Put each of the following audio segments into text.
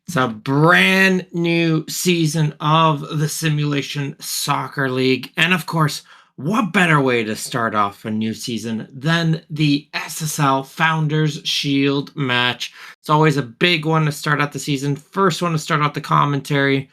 It's a brand new season of the Simulation Soccer League. And of course, what better way to start off a new season than the SSL Founders Shield match? It's always a big one to start out the season. First one to start out the commentary.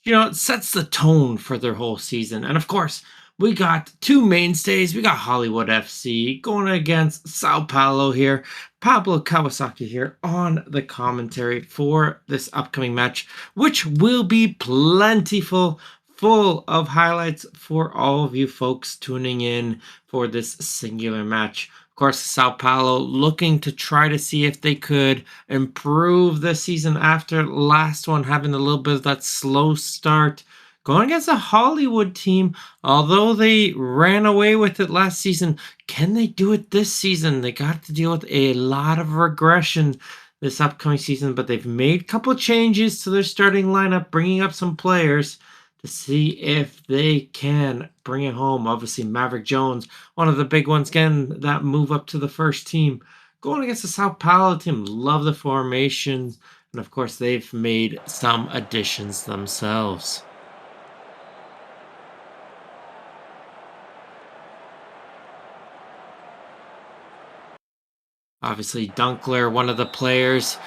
It sets the tone for their whole season. And of course, we got two mainstays. We got Hollywood FC going against Sao Paulo here. Pablo Kawasaki here on the commentary for this upcoming match, which will be plentiful, full of highlights for all of you folks tuning in for this singular match. Of course, Sao Paulo looking to try to see if they could improve this season after last one having a little bit of that slow start. Going against a Hollywood team, although they ran away with it last season, can they do it this season? They got to deal with a lot of regression this upcoming season, but they've made a couple changes to their starting lineup, bringing up some players to see if they can bring it home. Obviously, Maverick Jones, one of the big ones, getting that move up to the first team. Going against the Sao Paulo team, love the formation, and of course, they've made some additions themselves. Obviously, Dunkler, one of the players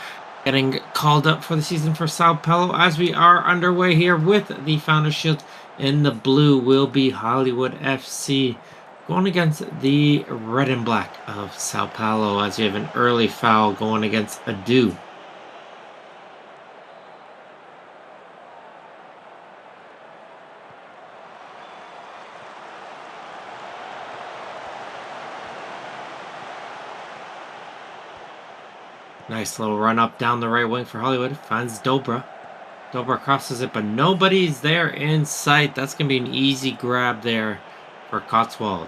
getting called up for the season for Sao Paulo as we are underway here with the Founders Shield. In the blue will be Hollywood FC going against the red and black of Sao Paulo as we have an early foul going against Adu. Nice little run up down the right wing for Hollywood. Finds Dobra. Dobra crosses it, but nobody's there in sight. That's going to be an easy grab there for Cotswold.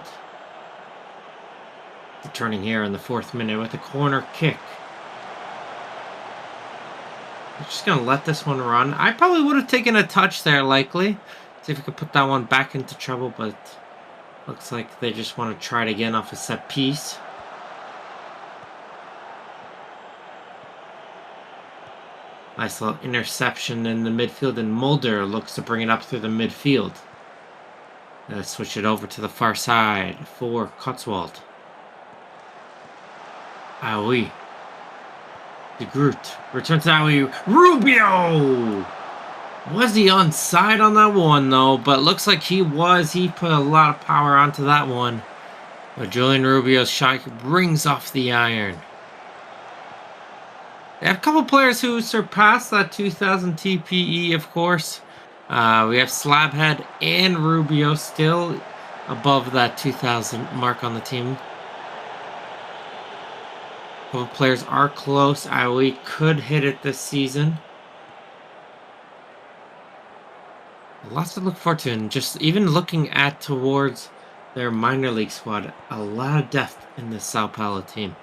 Returning here in the 4th minute with a corner kick. I'm just going to let this one run. I probably would have taken a touch there, likely. See if we could put that one back into trouble, but looks like they just want to try it again off a set piece. Nice little interception in the midfield, and Mulder looks to bring it up through the midfield. Switch it over to the far side for Cotswold. Aoi. De Groot. Return to Aoi. Rubio! Was he onside on that one, though? But looks like he was. He put a lot of power onto that one. But Julian Rubio's shot rings off the iron. They have a couple players who surpassed that 2,000 TPE, of course. We have Slabhead and Rubio still above that 2,000 mark on the team. A couple players are close. We could hit it this season. Lots to look forward to, and just even looking at towards their minor league squad, a lot of depth in the Sao Paulo team.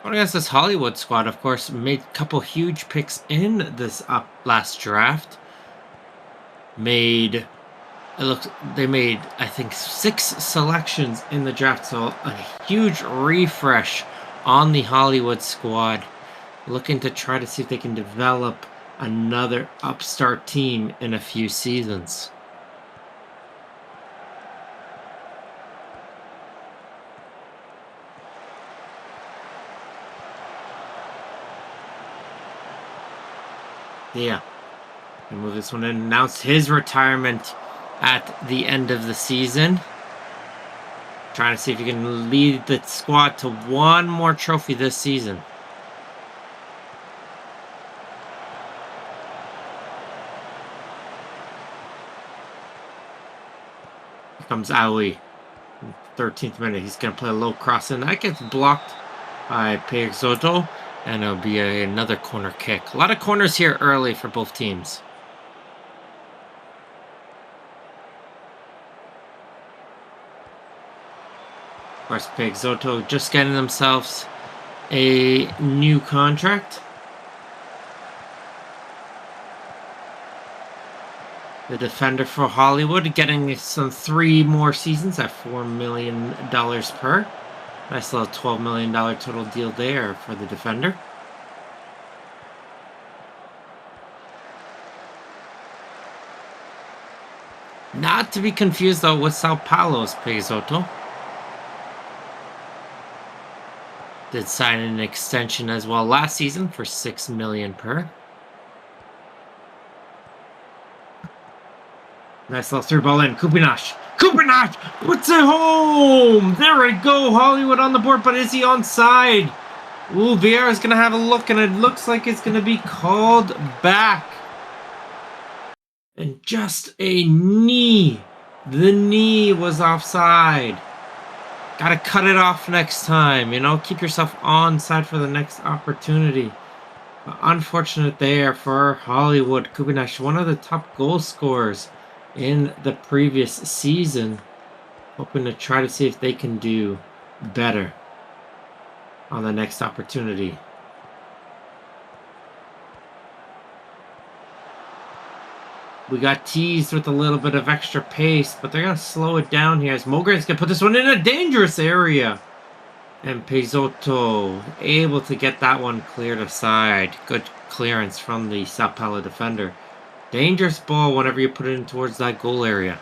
Going against this Hollywood squad, of course, made a couple huge picks in this last draft. They made, I think, 6 selections in the draft, so a huge refresh on the Hollywood squad. Looking to try to see if they can develop another upstart team in a few seasons. Yeah. Move this one in. Announced his retirement at the end of the season. Trying to see if he can lead the squad to one more trophy this season. Here comes Aoi. 13th minute. He's going to play a low cross in. That gets blocked by Peixoto. And it'll be another corner kick. A lot of corners here early for both teams. Of course, Peixoto just getting themselves a new contract. The defender for Hollywood getting some 3 more seasons at $4 million per. Nice little $12 million total deal there for the defender. Not to be confused though with Sao Paulo's Peixoto. Did sign an extension as well last season for $6 million per. Nice little through ball in. Kupinash. Kupinash puts it home. There we go. Hollywood on the board, but is he onside? Ooh, Vieira's going to have a look, and it looks like it's going to be called back. And just a knee. The knee was offside. Got to cut it off next time. Keep yourself onside for the next opportunity. Unfortunate there for Hollywood. Kupinash, one of the top goal scorers in the previous season. Hoping to try to see if they can do better on the next opportunity. We got teased with a little bit of extra pace, but they're going to slow it down here as Mogren's going to put this one in a dangerous area. And Peixoto able to get that one cleared aside. Good clearance from the Sao Paulo defender. Dangerous ball whenever you put it in towards that goal area.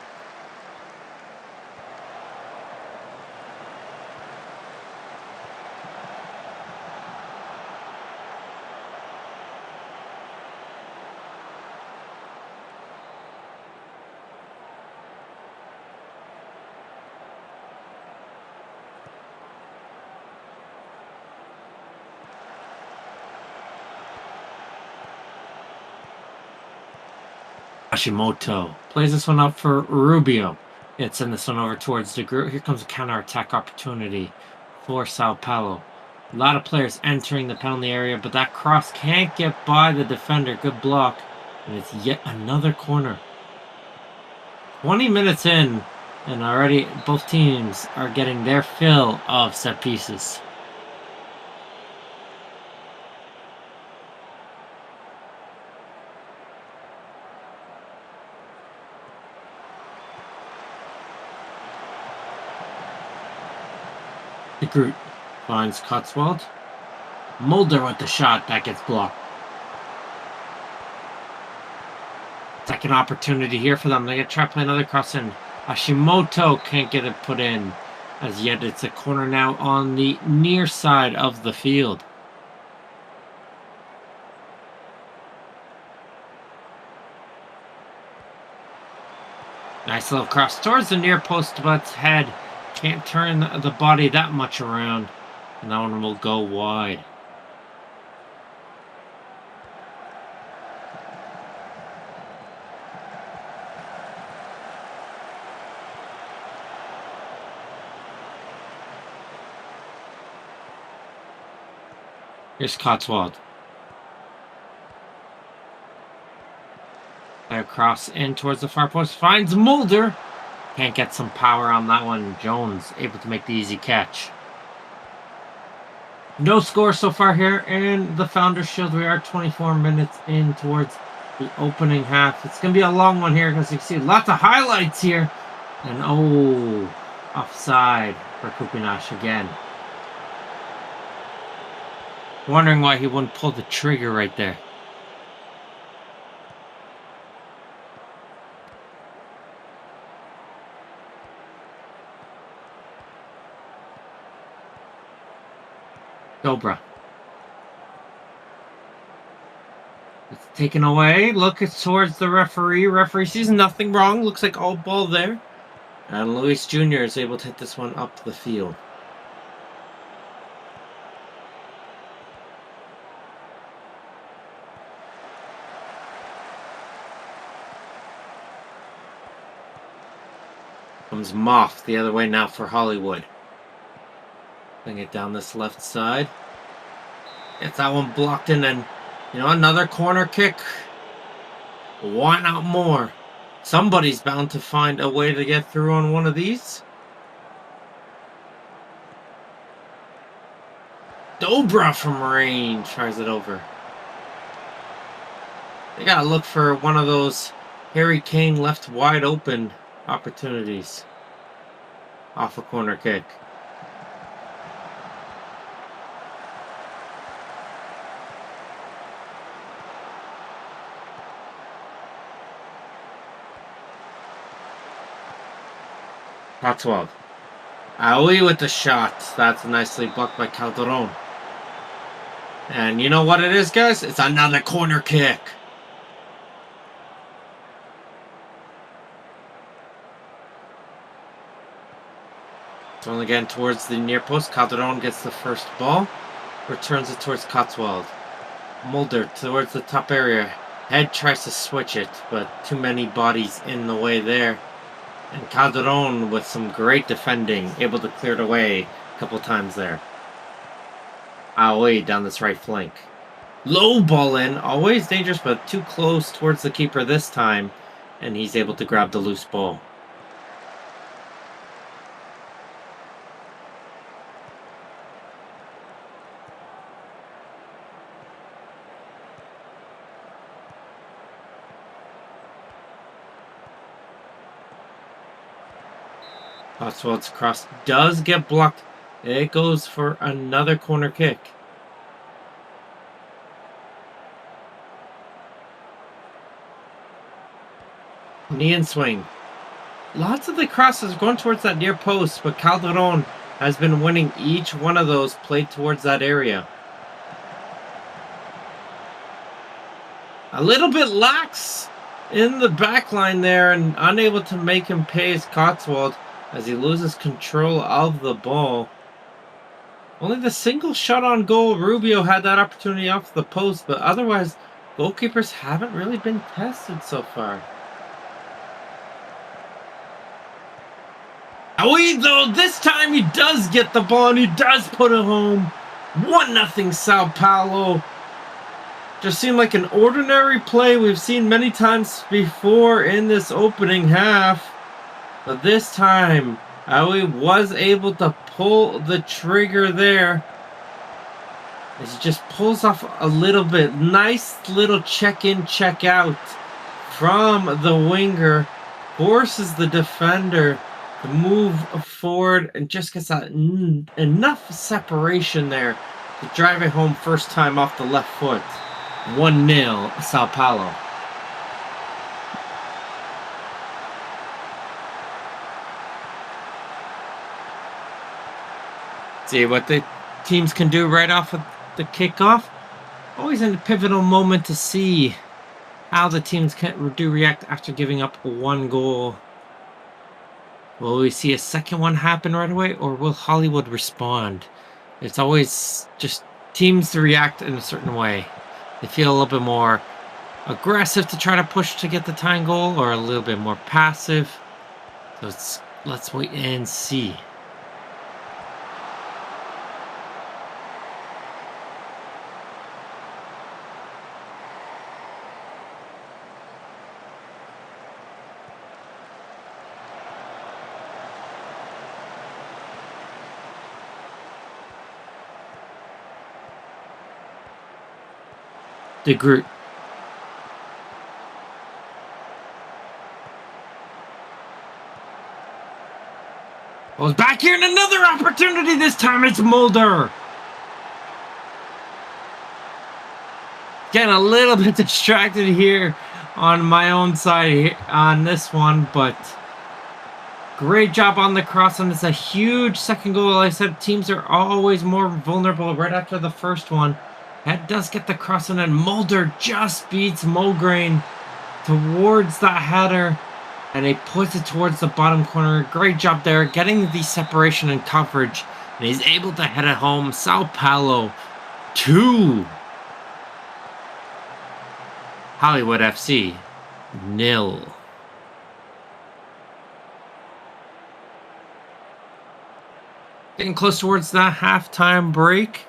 Hashimoto plays this one up for Rubio. It's send this one over towards the group. Here comes a counterattack opportunity for Sao Paulo. A lot of players entering the penalty area, but that cross can't get by the defender. Good block. And it's yet another corner. 20 minutes in, and already both teams are getting their fill of set pieces. The group finds Cotswold. Mulder with the shot that gets blocked. Second opportunity here for them. They're going to try to play another cross in. Hashimoto can't get it put in. As yet, it's a corner now on the near side of the field. Nice little cross towards the near post, but head can't turn the body that much around. And that one will go wide. Here's Cotswold. Cross in towards the far post. Finds Mulder. Can't get some power on that one. Jones able to make the easy catch. No score so far here in the Founders Shield. We are 24 minutes in towards the opening half. It's going to be a long one here because you can see lots of highlights here. And offside for Kupinash again. Wondering why he wouldn't pull the trigger right there. Dobra. It's taken away. Look, it's towards the referee. Referee sees nothing wrong. Looks like all ball there. And Luis Jr. is able to hit this one up the field. Comes Moff the other way now for Hollywood. Putting it down this left side. Gets that one blocked in, and another corner kick. Why not more? Somebody's bound to find a way to get through on one of these. Dobra from range tries it over. They gotta look for one of those Harry Kane left wide open opportunities off a corner kick. Cotswold. Aoi with the shot. That's nicely blocked by Calderon. And you know what it is, guys? It's another corner kick. Thrown again towards the near post. Calderon gets the first ball. Returns it towards Cotswold. Mulder towards the top area. Head tries to switch it, but too many bodies in the way there. And Calderon with some great defending, able to clear it away a couple times there. Aoi down this right flank. Low ball in, always dangerous, but too close towards the keeper this time. And he's able to grab the loose ball. Cotswold's cross does get blocked. It goes for another corner kick. Knee and swing. Lots of the crosses going towards that near post, but Calderon has been winning each one of those played towards that area. A little bit lax in the back line there and unable to make him pay his Cotswold as he loses control of the ball. Only the single shot on goal, Rubio had that opportunity off the post, but otherwise, goalkeepers haven't really been tested so far. Aoi, though, this time he does get the ball and he does put it home. 1-0 Sao Paulo. Just seemed like an ordinary play we've seen many times before in this opening half. But this time, Aoi was able to pull the trigger there. As he just pulls off a little bit. Nice little check-in, check-out from the winger. Forces the defender to move forward and just gets that enough separation there to drive it home first time off the left foot. 1-0 Sao Paulo. See what the teams can do right off of the kickoff. Always in a pivotal moment to see how the teams do react after giving up one goal. Will we see a second one happen right away, or will Hollywood respond? It's always just teams to react in a certain way. They feel a little bit more aggressive to try to push to get the tying goal, or a little bit more passive. So let's wait and see. The group. Well, back here in another opportunity. This time it's Mulder. Getting a little bit distracted here on my own side on this one, but great job on the cross, and it's a huge second goal. Like I said, teams are always more vulnerable right after the first one. That does get the cross, and then Mulder just beats Mulgrain towards that header, and he puts it towards the bottom corner. Great job there, getting the separation and coverage, and he's able to head it home. Sao Paulo 2. Hollywood FC 0. Getting close towards that halftime break.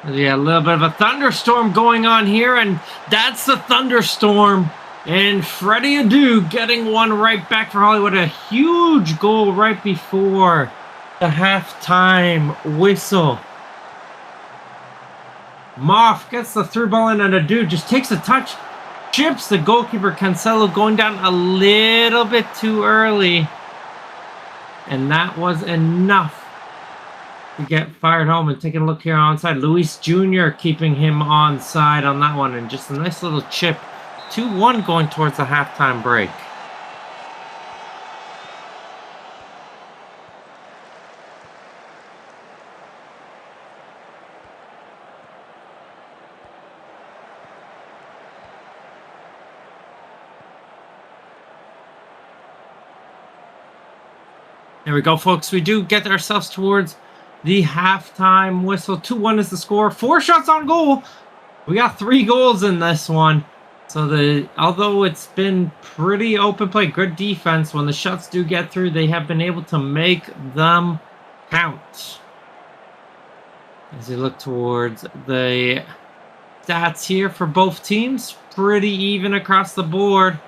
Yeah, a little bit of a thunderstorm going on here, and that's the thunderstorm. And Freddie Adu getting one right back for Hollywood. A huge goal right before the halftime whistle. Moff gets the through ball in, and Adu just takes a touch, chips the goalkeeper Cancelo, going down a little bit too early. And that was enough to get fired home. And taking a look here onside, Luis Jr. keeping him onside on that one. And just a nice little chip. 2-1 going towards the halftime break. There we go, folks. We do get ourselves towards the halftime whistle. 2-1 is the score. 4 shots on goal. We got 3 goals in this one. So although it's been pretty open play, good defense, when the shots do get through, they have been able to make them count. As we look towards the stats here for both teams, pretty even across the board.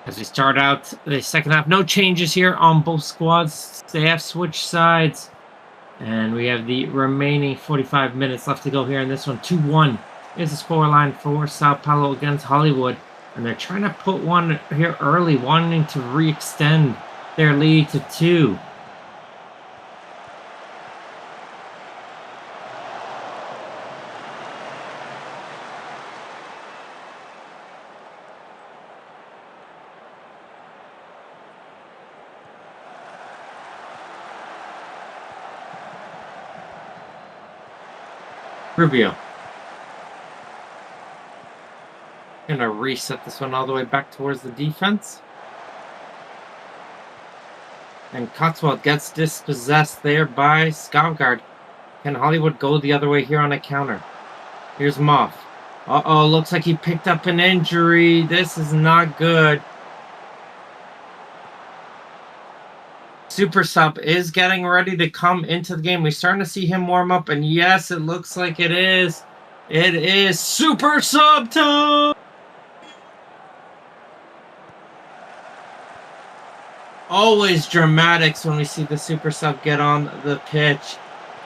As we start out the second half, no changes here on both squads. They have switched sides. And we have the remaining 45 minutes left to go here in this one. 2-1 is the scoreline for Sao Paulo against Hollywood. And they're trying to put one here early, wanting to re-extend their lead to 2. Rubio. Gonna reset this one all the way back towards the defense. And Cotswold gets dispossessed there by Skaugard. Can Hollywood go the other way here on a counter? Here's Moff. Uh-oh, looks like he picked up an injury. This is not good. Super Sub is getting ready to come into the game. We're starting to see him warm up, and yes, it looks like it is. It is Super Sub time! Always dramatics when we see the Super Sub get on the pitch.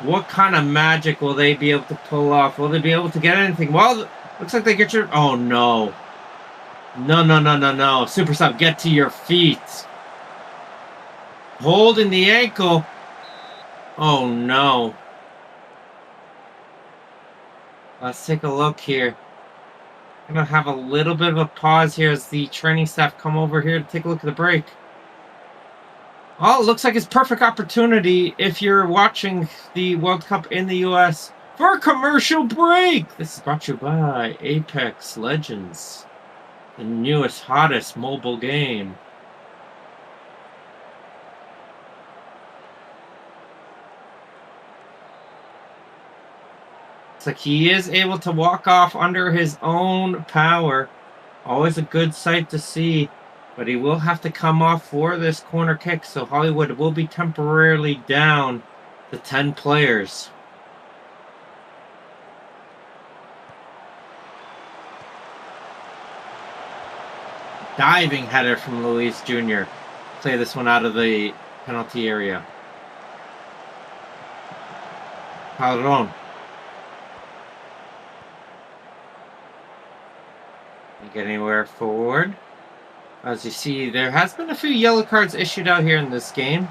What kind of magic will they be able to pull off? Will they be able to get anything? Well, looks like they get your... Oh, no. No. Super Sub, get to your feet. Holding the ankle. Oh, no. Let's take a look here. I'm going to have a little bit of a pause here as the training staff come over here to take a look at the break. Oh, it looks like it's perfect opportunity if you're watching the World Cup in the U.S. for a commercial break. This is brought to you by Apex Legends, the newest, hottest mobile game. Looks like he is able to walk off under his own power. Always a good sight to see. But he will have to come off for this corner kick. So Hollywood will be temporarily down to 10 players. Diving header from Luis Jr. Play this one out of the penalty area. Padron. Get anywhere forward. As you see, there has been a few yellow cards issued out here in this game.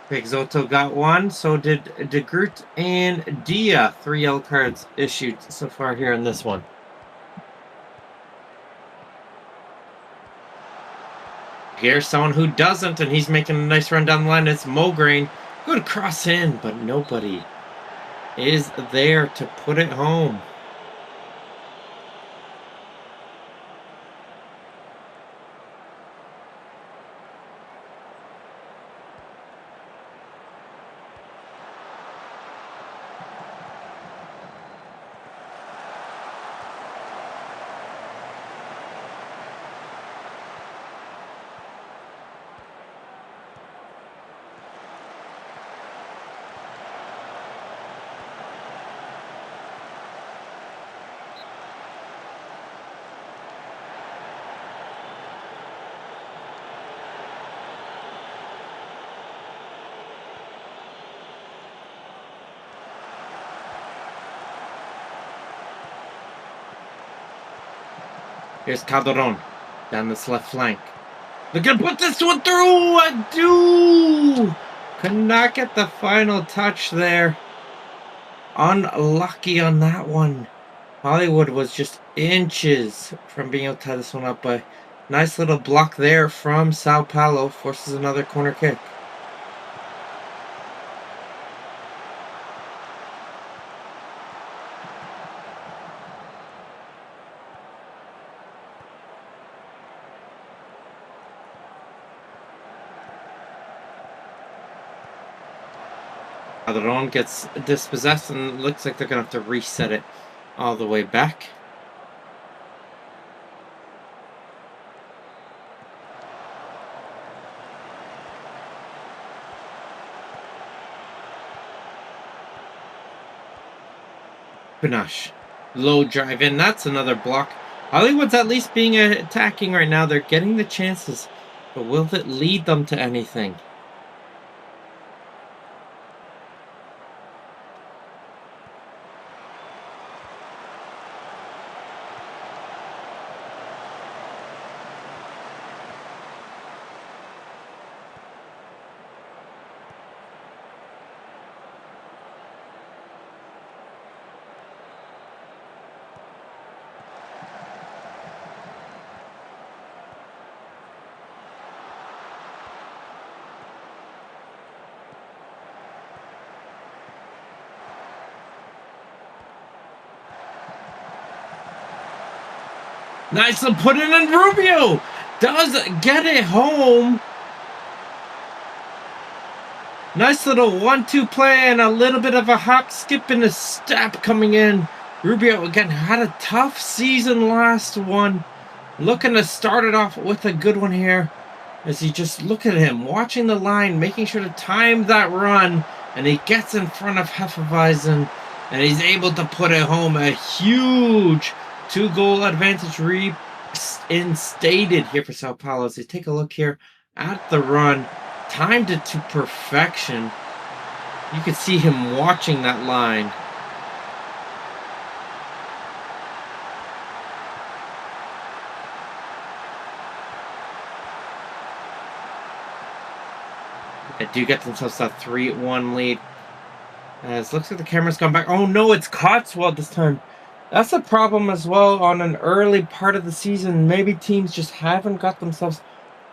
Pixoto got one, so did De Groot and Dia. 3 yellow cards issued so far here in this one. Here's someone who doesn't, and he's making a nice run down the line. It's Mograine. Good cross in, but nobody is there to put it home. Here's Calderon down this left flank. They're going to put this one through. I do. Could not get the final touch there. Unlucky on that one. Hollywood was just inches from being able to tie this one up, but nice little block there from Sao Paulo. Forces another corner kick. Calderon gets dispossessed and looks like they're going to have to reset it all the way back. Panache. Low drive in. That's another block. Hollywood's at least being attacking right now. They're getting the chances. But will it lead them to anything? Nicely put in, and Rubio does get it home. Nice little 1-2 play and a little bit of a hop, skip, and a step coming in. Rubio, again, had a tough season last one. Looking to start it off with a good one here. As you just look at him, watching the line, making sure to time that run. And he gets in front of Hefeweizen. And he's able to put it home. A huge 2-goal advantage reinstated here for Sao Paulo. As you take a look here at the run. Timed it to perfection. You could see him watching that line. They do get themselves that 3-1 lead. As looks like the camera's gone back. Oh no, it's Cotswold this time. That's a problem as well on an early part of the season. Maybe teams just haven't got themselves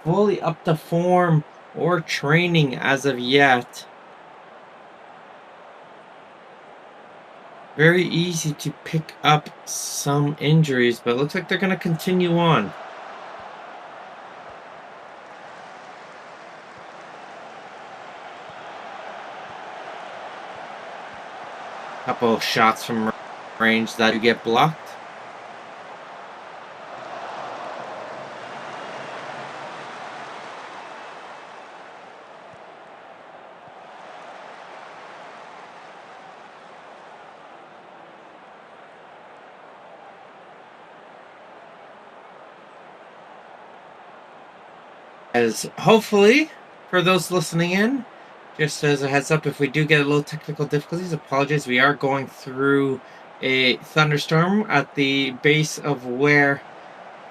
fully up to form or training as of yet. Very easy to pick up some injuries, but it looks like they're going to continue on. Couple of shots from range that you get blocked. As hopefully, for those listening in, just as a heads up, if we do get a little technical difficulties, apologies. We are going through a thunderstorm at the base of where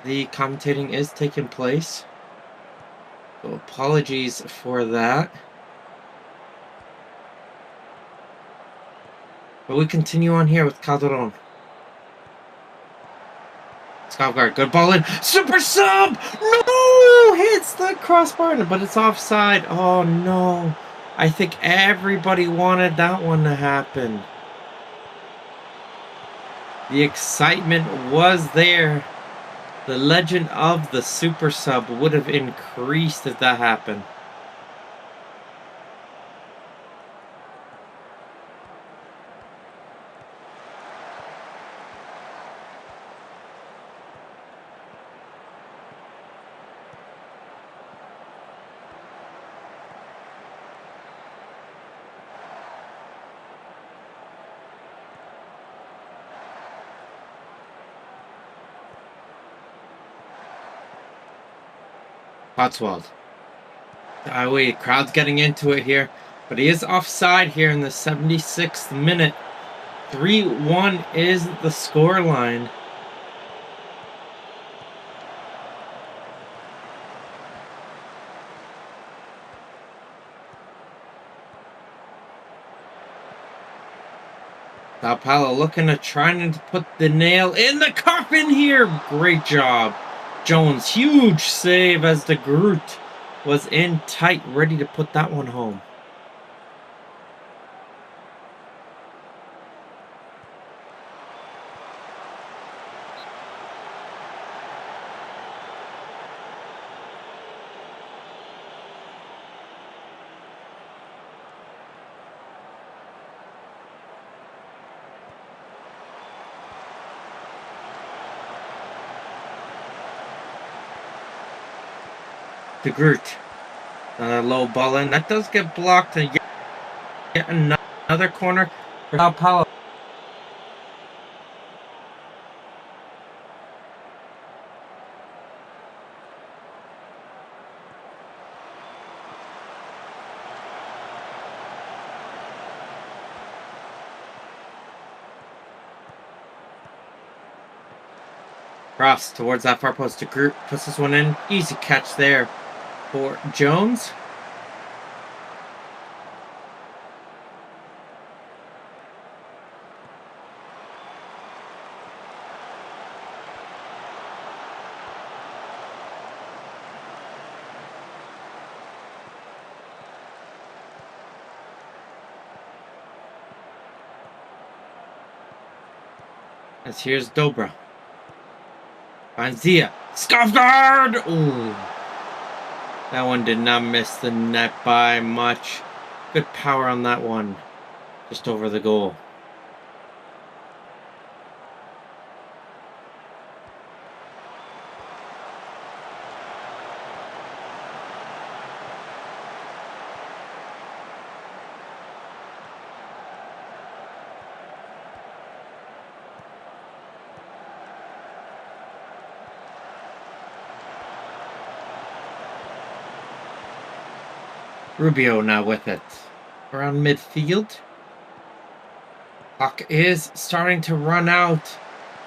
the commentating is taking place. So apologies for that. But we continue on here with Calderon. Skavgard, good ball in. Super sub! No! Hits the crossbar, but it's offside. Oh no. I think everybody wanted that one to happen. The excitement was there. The legend of the super sub would have increased if that happened. Cotswold. Wait, crowd's getting into it here. But he is offside here in the 76th minute. 3-1 is the scoreline. Sao Paulo looking to trying to put the nail in the coffin here. Great job. Jones, huge save as the Groot was in tight, ready to put that one home. The Groot. Low ball in. That does get blocked. And yet another corner for Sao Paulo. Cross towards that far post. The Groot puts this one in. Easy catch there for Jones. As here's Dobra. Finds Zia. Scuff guard! Ooh. That one did not miss the net by much. Good power on that one. Just over the goal. Rubio now with it. Around midfield. Puck is starting to run out.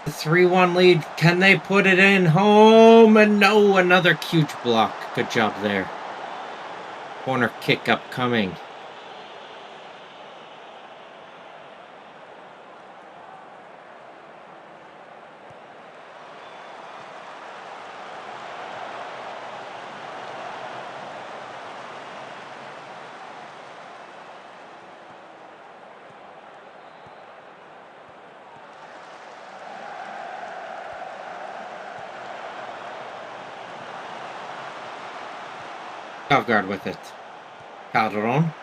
The 3-1 lead. Can they put it in? Home! And no, another huge block. Good job there. Corner kick upcoming. Off guard with it. Calderon.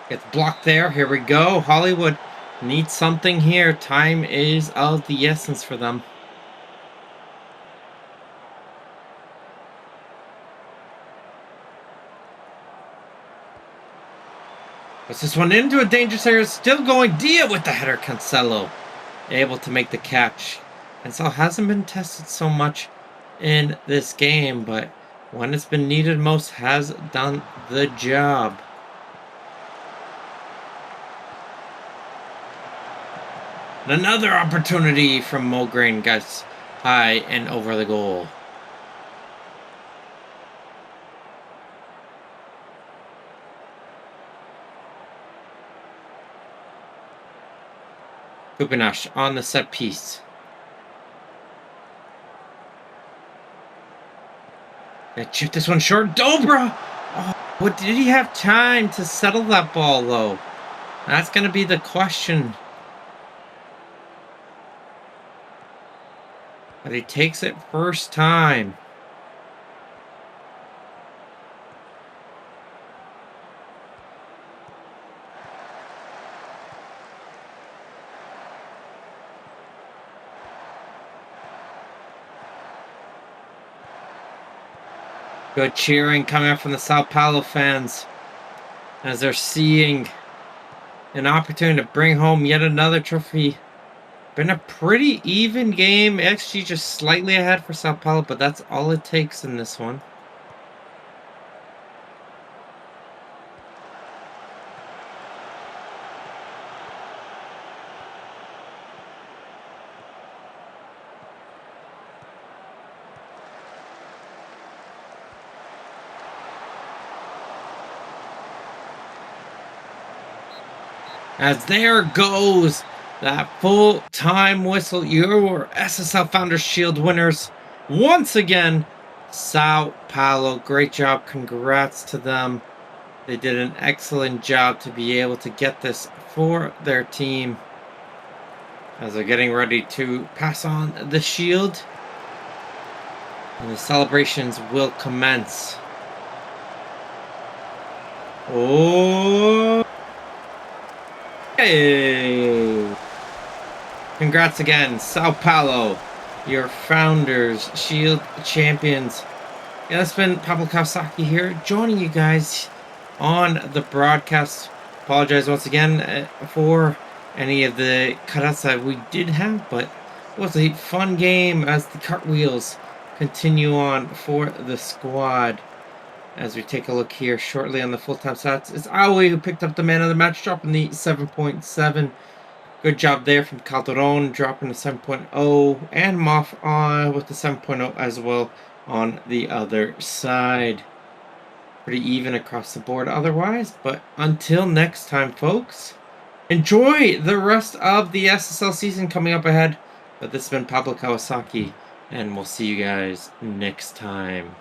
Gets blocked there. Here we go. Hollywood needs something here. Time is of the essence for them. Puts this one into a dangerous area. Still going. Dia with the header. Cancelo able to make the catch. Cancelo hasn't been tested so much in this game, but when it's been needed most, has done the job. And another opportunity from Mulgreen gets high and over the goal. Kupinash on the set piece. Let's shoot this one short. Dobra! Oh, what, did he have time to settle that ball, though? That's going to be the question. But he takes it first time. Good cheering coming up from the Sao Paulo fans as they're seeing an opportunity to bring home yet another trophy. Been a pretty even game. XG just slightly ahead for Sao Paulo, but that's all it takes in this one. As there goes that full-time whistle. Your SSL Founders Shield winners once again, Sao Paulo. Great job. Congrats to them. They did an excellent job to be able to get this for their team as they're getting ready to pass on the shield. And the celebrations will commence. Oh, hey! Congrats again, Sao Paulo, your Founders Shield champions. Yeah, that's been Pablo Kawasaki here, joining you guys on the broadcast. Apologize once again for any of the cutouts that we did have, but it was a fun game as the cartwheels continue on for the squad. As we take a look here shortly on the full-time stats, it's Aoi who picked up the man of the match, dropping the 7.7. Good job there from Calderon, dropping the 7.0, and Moff on with the 7.0 as well on the other side. Pretty even across the board otherwise, but until next time, folks, enjoy the rest of the SSL season coming up ahead. But this has been Pablo Kawasaki, and we'll see you guys next time.